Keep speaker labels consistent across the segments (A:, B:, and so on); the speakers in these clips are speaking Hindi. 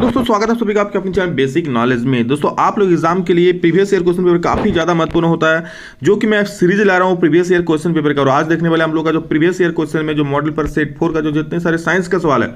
A: दोस्तों स्वागत है सभी का आपके अपने चैनल बेसिक नॉलेज में। दोस्तों आप लोग एग्जाम के लिए प्रीवियस ईयर क्वेश्चन पेपर काफी ज्यादा महत्वपूर्ण होता है, जो कि मैं सीरीज ला रहा हूं प्रीवियस ईयर क्वेश्चन पेपर का। और आज देखने वाले हम लोग का जो प्रीवियस ईयर क्वेश्चन में जो मॉडल पर सेट 4 का जो जितने सारे साइंस का सवाल है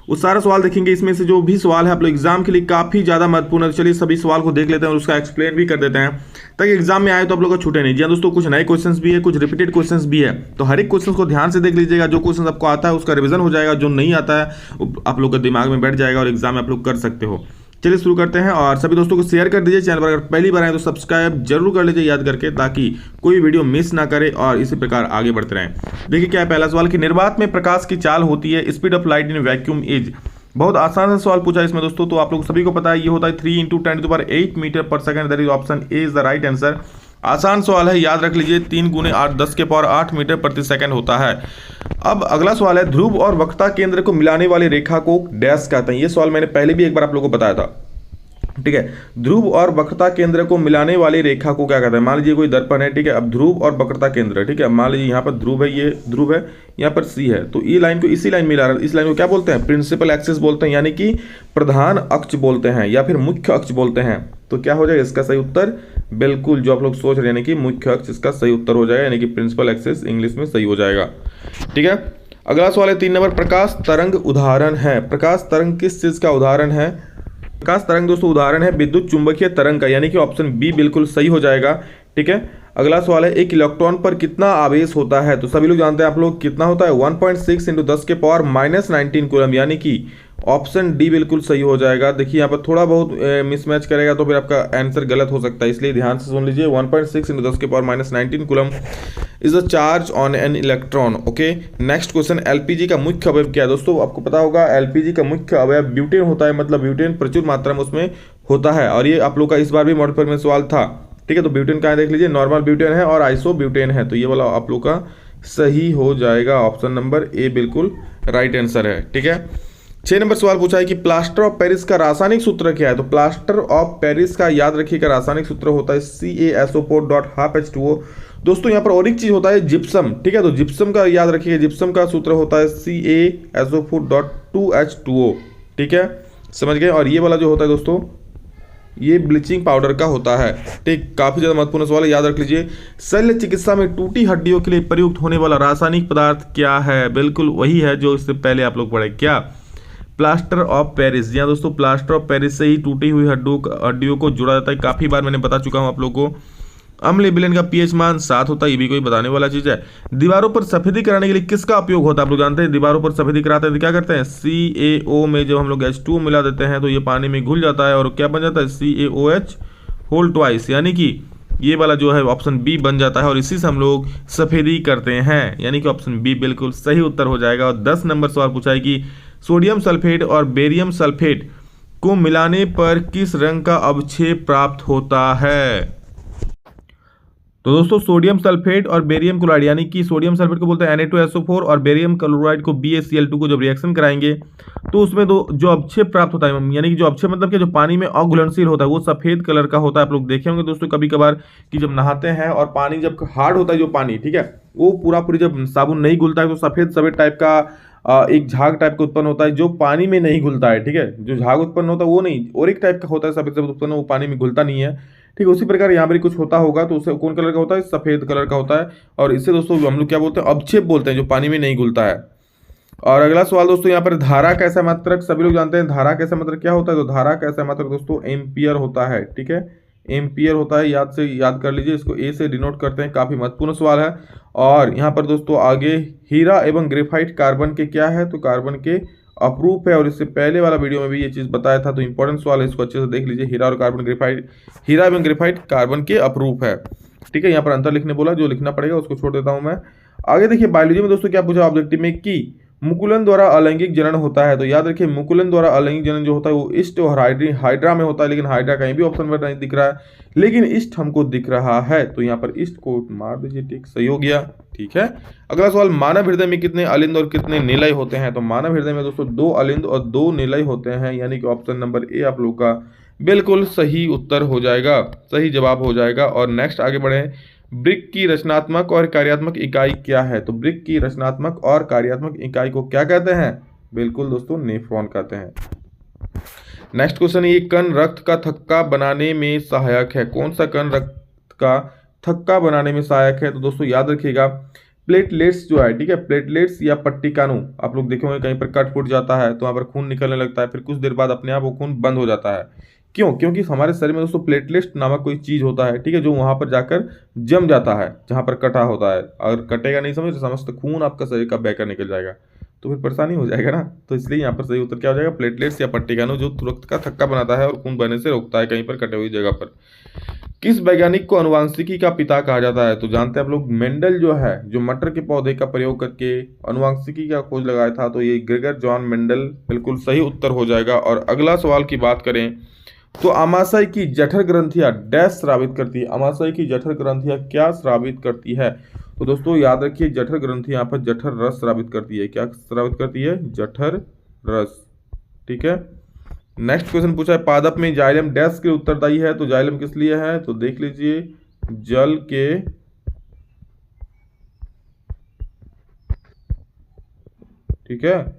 A: वो सारा सवाल देखेंगे। इसमें से जो भी सवाल है आप लोग एग्जाम के लिए काफी ज्यादा महत्वपूर्ण है। चलिए सभी सवाल को देख लेते हैं और उसका एक्सप्लेन भी कर देते हैं ताकि एग्जाम में आए तो आप लोग को छूटे नहीं। जी हाँ दोस्तों, कुछ नए क्वेश्चंस भी है, कुछ रिपीटेड क्वेश्चंस भी है, तो हर एक क्वेश्चन को ध्यान से देख लीजिएगा। जो क्वेश्चन आपको आता है उसका रिवीजन हो जाएगा, जो नहीं आता है वो आप लोग के दिमाग में बैठ जाएगा और एग्जाम में आप लोग कर सकते हो। चलिए शुरू करते हैं और सभी दोस्तों को शेयर कर दीजिए। चैनल पर अगर पहली बार आए तो सब्सक्राइब जरूर कर लीजिए याद करके, ताकि कोई वीडियो मिस ना करे और इसी प्रकार आगे बढ़ते रहें। देखिए क्या है पहला सवाल कि निर्वात में प्रकाश की चाल होती है, speed of light in vacuum is. बहुत आसान सा सवाल पूछा है इसमें दोस्तों, तो आप लोग सभी को पता है ये होता है 3 × 10⁸ मीटर पर second. That is option A is the right answer. आसान सवाल है, याद रख लीजिए 3 × 8 10⁸ मीटर प्रति सेकंड होता है। अब अगला सवाल है, ध्रुव और वक्रता केंद्र को मिलाने वाली रेखा को डैश कहते हैं। ये सवाल मैंने पहले भी एक बार आप लोगों को बताया था, ठीक है। ध्रुव और वक्रता केंद्र को मिलाने वाली रेखा को क्या कहते हैं। मान लीजिए कोई दर्पण है, ठीक है। अब ध्रुव और वक्रता केंद्र, ठीक है। मान लीजिए यहाँ पर ध्रुव है, ये ध्रुव है, यहाँ पर सी है, तो ये लाइन को इसी लाइन में मिला रहा है। इस लाइन को क्या बोलते हैं, प्रिंसिपल एक्सिस बोलते हैं, यानी कि प्रधान अक्ष बोलते हैं या फिर मुख्य अक्ष बोलते हैं। तो क्या हो जाएगा इसका सही उत्तर, बिल्कुल जो आप लोग सोच रहे हैं यानी कि मुख्य अक्ष इसका सही उत्तर हो जाएगा, यानी कि प्रिंसिपल एक्सिस इंग्लिश में सही हो जाएगा, ठीक है। अगला सवाल है 3 नंबर, प्रकाश तरंग उदाहरण है। प्रकाश तरंग किस चीज का उदाहरण है। प्रकाश तरंग दोस्तों उदाहरण है विद्युत चुंबकीय तरंग का, यानी कि ऑप्शन बी बिल्कुल सही हो जाएगा, ठीक है। अगला सवाल है, एक इलेक्ट्रॉन पर कितना आवेश होता है। तो सभी लोग जानते हैं आप लोग कितना होता है, 1.6 × 10⁻⁻19 कूलम, यानी कि ऑप्शन डी बिल्कुल सही हो जाएगा। देखिए यहाँ पर थोड़ा बहुत मिसमैच करेगा तो फिर आपका आंसर गलत हो सकता है, इसलिए ध्यान से सुन लीजिए। 1.6 × 10⁻⁻19 is the charge on an electron. Okay, next question, LPG का मुख्य अवयव क्या है। दोस्तों आपको पता होगा एलपीजी का मुख्य अवयव ब्यूटेन होता है, मतलब ब्यूटेन प्रचुर मात्रा में उसमें होता है। और ये आप लोग का इस बार भी मॉडल पेपर में सवाल था, ठीक है। तो ब्यूटेन का देख लीजिए, नॉर्मल ब्यूटेन है और आइसो ब्यूटेन है, तो ये वाला आप लोग का सही हो जाएगा। ऑप्शन नंबर ए बिल्कुल राइट आंसर है, ठीक है। 6 नंबर सवाल पूछा है कि प्लास्टर ऑफ पेरिस का रासायनिक सूत्र क्या है। तो प्लास्टर ऑफ पेरिस का याद रखिएगा रासायनिक सूत्र होता है CaSO4.2H2O। दोस्तों यहाँ पर और एक चीज होता है जिप्सम, ठीक है। तो जिप्सम का याद रखिएगा, जिप्सम का सूत्र होता है CaSO4.2H2O, ठीक है, समझ गए। और ये वाला जो होता है दोस्तों ये ब्लीचिंग पाउडर का होता है, ठीक। काफी ज्यादा महत्वपूर्ण सवाल है, याद रख लीजिए। शल्य चिकित्सा में टूटी हड्डियों के लिए प्रयुक्त होने वाला रासायनिक पदार्थ क्या है। बिल्कुल वही है जो इससे पहले आप लोग पढ़े, क्या, प्लास्टर ऑफ पेरिस। जी हाँ दोस्तों, प्लास्टर ऑफ पेरिस से ही टूटी हुई हड्डियों को जोड़ा जाता है। काफी बार मैंने बता चुका हूं आप लोग को। अम्ल विलेन का पीएच मान 7 होता है, ये भी कोई बताने वाला चीज है। दीवारों पर सफेदी कराने के लिए किसका उपयोग होता है। आप लोग जानते हैं दीवारों पर सफेदी कराते हैं तो क्या करते हैं, CaO में जब हम लोग H2O मिला देते हैं तो ये पानी में घुल जाता है और क्या बन जाता है, CaOH2, यानी कि ये वाला जो है ऑप्शन बी बन जाता है और इसी से हम लोग सफेदी करते हैं, यानी कि ऑप्शन बी बिल्कुल सही उत्तर हो जाएगा। और 10 नंबर सवाल पूछा है कि सोडियम सल्फेट और बेरियम सल्फेट को मिलाने पर किस रंग का अवक्षेप प्राप्त होता है। तो दोस्तों सोडियम सल्फेट और बेरियम क्लोराइड, यानी कि सोडियम सल्फेट को बोलते हैं Na2SO4 और बेरियम क्लोराइड को BaCl2 को जब रिएक्शन कराएंगे तो उसमें जो अवक्षेप प्राप्त होता है, यानी कि जो अवक्षेप मतलब कि जो पानी में अघुलनशील होता है वो सफेद कलर का होता है। आप लोग देखे होंगे दोस्तों कभी कभार कि जब नहाते हैं और पानी जब हार्ड होता है जो पानी, ठीक है, वो पूरी जब साबुन नहीं घुलता है तो सफेद सफेद टाइप का एक झाग टाइप का उत्पन्न होता है जो पानी में नहीं घुलता है, ठीक है। जो झाग उत्पन्न होता है वो नहीं, और एक टाइप का होता है सफेद सफेद उत्पन्न, वो पानी में घुलता नहीं है, ठीक है। उसी प्रकार यहाँ पर कुछ होता होगा तो उसे कौन कलर का होता है, सफेद कलर का होता है। और इससे दोस्तों हम लोग क्या बोलते हैं, अवक्षेप बोलते हैं, जो पानी में नहीं घुलता है। और अगला सवाल दोस्तों यहाँ पर धारा कैसा मात्रक, सभी लोग जानते हैं धारा कैसा मात्रक क्या होता है। तो धारा कैसा मात्रक दोस्तों एम्पियर होता है, ठीक है, एम्पियर होता है। याद कर लीजिए, इसको ए से डिनोट करते हैं। काफी महत्वपूर्ण सवाल है। और यहाँ पर दोस्तों आगे हीरा एवं ग्रेफाइट कार्बन के क्या है, तो कार्बन के अप्रूफ है। और इससे पहले वाला वीडियो में भी ये चीज बताया था, तो इंपॉर्टेंट सवाल है, इसको अच्छे से देख लीजिए। हीरा एवं ग्रेफाइट कार्बन के अप्रूफ है, ठीक है। यहाँ पर अंतर लिखने बोला, जो लिखना पड़ेगा उसको छोड़ देता हूं मैं। आगे देखिए बायोलॉजी में दोस्तों क्या पूछा ऑब्जेक्टिव में कि मुकुलन द्वारा अलैंगिक जनन होता है। तो याद रखिए मुकुलन द्वारा अलैंगिक जनन जो होता है वो ईस्ट और हाइड्रा में होता है, लेकिन हाइड्रा कहीं भी ऑप्शन में नहीं दिख रहा है, लेकिन ईस्ट हमको दिख रहा है, तो यहाँ पर ईस्ट को मार दीजिए, ठीक, सही हो गया, ठीक है। अगला सवाल, मानव हृदय में कितने अलिंद और कितने निलय होते हैं। तो मानव हृदय में दोस्तों 2 अलिंद और 2 निलय होते हैं, यानी कि ऑप्शन नंबर ए आप लोग का बिल्कुल सही उत्तर हो जाएगा, सही जवाब हो जाएगा। और नेक्स्ट आगे बढ़े, ब्रिक की रचनात्मक और कार्यात्मक इकाई क्या है। तो ब्रिक की रचनात्मक और कार्यात्मक इकाई को क्या कहते हैं, बिल्कुल दोस्तों नेफ्रॉन कहते हैं। नेक्स्ट क्वेश्चन, ये कण रक्त का थक्का बनाने में सहायक है। कौन सा कण रक्त का थक्का बनाने में सहायक है? तो दोस्तों याद रखिएगा, प्लेटलेट्स जो है, ठीक है, प्लेटलेट्स या पट्टिकाणु। आप लोग देखेंगे कहीं पर कट फूट जाता है तो वहाँ पर खून निकलने लगता है, फिर कुछ देर बाद अपने आप वो खून बंद हो जाता है। क्यों? क्योंकि हमारे शरीर में दोस्तों प्लेटलेट्स नामक कोई चीज होता है, ठीक है, जो वहां पर जाकर जम जाता है जहां पर कटा होता है। अगर कटेगा नहीं समझ तो समस्त खून आपका शरीर का बहकर निकल जाएगा, तो फिर परेशानी हो जाएगा ना। तो इसलिए यहाँ पर सही उत्तर क्या हो जाएगा? प्लेटलेट्स या पट्टिकाणु, जो रक्त का थक्का बनाता है और खून बहने से रोकता है कहीं पर कटे हुई जगह पर। किस वैज्ञानिक को अनुवांशिकी का पिता कहा जाता है? तो जानते हैं आप लोग, मेंडल जो है, जो मटर के पौधे का प्रयोग करके अनुवांशिकी का खोज लगाया था, तो ये ग्रेगर जॉन मेंडल बिल्कुल सही उत्तर हो जाएगा। और अगला सवाल की बात करें तो अमाशय की जठर ग्रंथियां डैश स्रावित करती है। अमाशय की जठर ग्रंथियां क्या स्रावित करती है? तो दोस्तों याद रखिए, जठर ग्रंथि यहाँ पर जठर रस स्रावित करती है। क्या स्रावित करती है? जठर रस, ठीक है। नेक्स्ट क्वेश्चन पूछा है, पादप में जाइलम डैश के उत्तरदायी है। तो जाइलम किस लिए है? तो देख लीजिए, जल के ठीक है,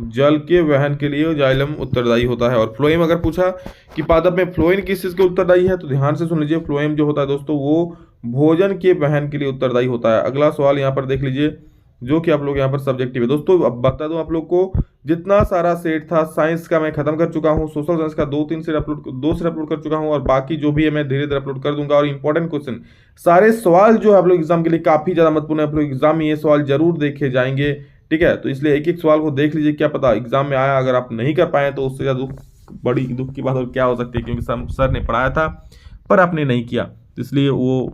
A: जल के वहन के लिए जाइलम उत्तरदायी होता है। और फ्लोएम अगर पूछा कि पादप में फ्लोएम किस चीज के उत्तरदायी है, तो ध्यान से सुन लीजिए, फ्लोएम जो होता है दोस्तों वो भोजन के वहन के लिए उत्तरदायी होता है। अगला सवाल यहाँ पर देख लीजिए, जो कि आप लोग यहाँ पर सब्जेक्टिव है दोस्तों। अब बता दूं आप लोग को, जितना सारा सेट था साइंस का मैं खत्म कर चुका हूँ, सोशल साइंस का दो सेट अपलोड कर चुका हूँ, और बाकी जो भी है मैं धीरे धीरे अपलोड कर दूंगा। और इंपॉर्टेंट क्वेश्चन सारे सवाल जो है आप लोग एग्जाम के लिए काफी ज्यादा महत्वपूर्ण है, आप लोग एग्जाम में ये सवाल जरूर देखे जाएंगे, ठीक है। तो इसलिए एक एक सवाल को देख लीजिए, क्या पता एग्जाम में आया। अगर आप नहीं कर पाए तो उससे ज्यादा बड़ी दुख की बात और क्या हो सकती है, क्योंकि सर ने पढ़ाया था पर आपने नहीं किया, तो इसलिए वो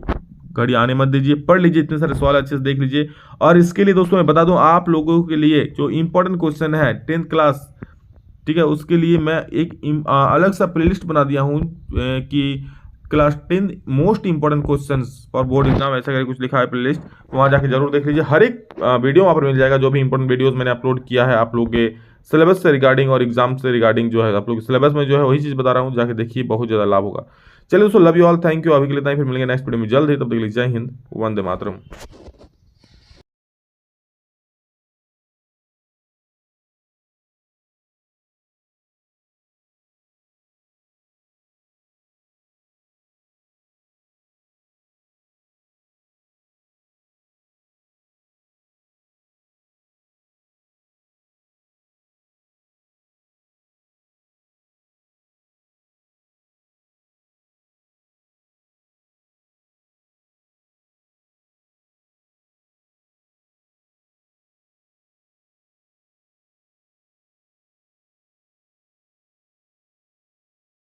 A: घड़ी आने मत दीजिए, पढ़ लीजिए, इतने सारे सवाल अच्छे से देख लीजिए। और इसके लिए दोस्तों मैं बता दूं आप लोगों के लिए, जो इंपॉर्टेंट क्वेश्चन है 10th क्लास, ठीक है, उसके लिए मैं एक अलग सा प्लेलिस्ट बना दिया हूं कि class 10 most important questions for board exam, ऐसा करके कुछ लिखा है प्लेलिस्ट, तो वहाँ जाके जरूर देख लीजिए। हर एक वीडियो वहाँ पर मिल जाएगा, जो भी इंपॉर्टेंट वीडियोस मैंने अपलोड किया है आप लोगों के सिलेबस से रिगार्डिंग और एग्जाम से रिगार्डिंग, जो है आप लोग सिलेबस में जो है वही चीज़ बता रहा हूँ, जाके देखिए, बहुत ज़्यादा लाभ होगा। चलिए दोस्तों, love you all, thank you, अभी के लिए इतना ही, फिर मिलेंगे नेक्स्ट वीडियो में जल्द ही, तब तक के लिए जय हिंद, वंदे मातरम।